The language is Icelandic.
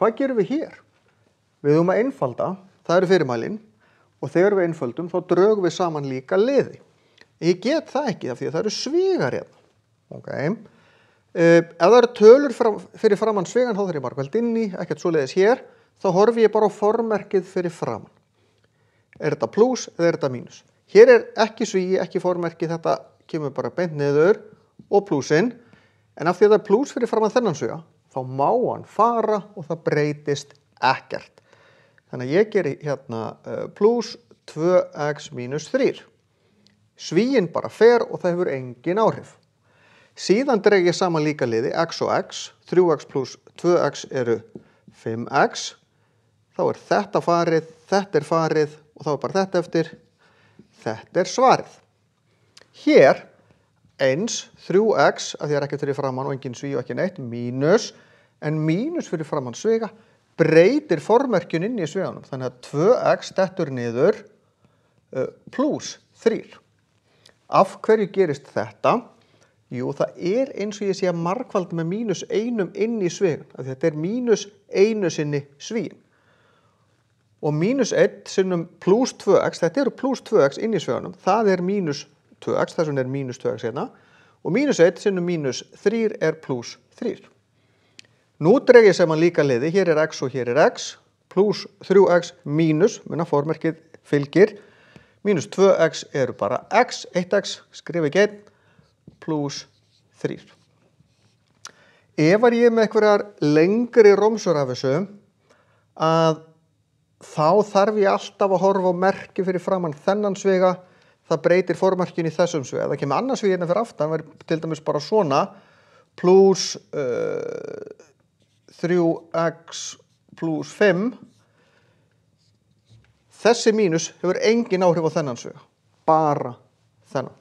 hvað gerum við hér? Við höfum að einfalda, það eru fyrirmælin, og þegar við einföldum þá drögum við saman líka liði. Ég get það ekki af því að það eru svigar hérna. Okay. Ef það eru tölur fyrir framann svigan, þá þarf ég margveld inn í, ekkert svoleiðis hér, þá horfi ég bara á formerkið fyrir framann. Er þetta plús eða er þetta mínus? Hér er ekki svigi, ekki formerkið, þetta kemur bara beint niður og plúsinn, en af því að það er plús fyrir framann þennan sviga, þá má hann fara og það breytist ekkert. Þannig að ég geri hérna plús 2x mínus 3. Svíinn bara fer og það hefur engin áhrif. Síðan dreg ég saman líka liði x og x, 3x plus 2x eru 5x, þá er þetta farið, þetta er farið og þá er bara þetta eftir, þetta er svarið. Hér, eins, 3x, af því að ekkert fyrir framann og engin sví og ekki neitt, mínus, en mínus fyrir framann sviga, breytir formerkjun inn í sviganum, þannig að 2x dettur niður plus 3. Af hverju gerist þetta? Jú, það er eins og ég sé að margfald með mínus 1 inn í svigan. Þetta er mínus 1 sinni svíin. Og mínus 1 sinnum plus 2x, þetta eru plus 2x inn í sviganum, það er mínus 2x, þess vegna er mínus 2x hérna. Og mínus 1 sinnum mínus 3 er plus 3. Nú dreg ég saman líka liði, hér er x og hér er x, plus 3x mínus, formerkið fylgir, mínus 2x eru bara x, 1x, skrif ekki 1, plus 3. Ef ég er með einhverjar lengri rómsur af þessu, að þá þarf ég alltaf að horfa á merki fyrir framann þennan sviga, það breytir formerkjun í þessum sviga. Það kemur annars svigi hérna fyrir aftan, verður til dæmis bara svona, plus 3x plus 5. Þessi mínus hefur engin áhrif á þennan sviga, bara þennan.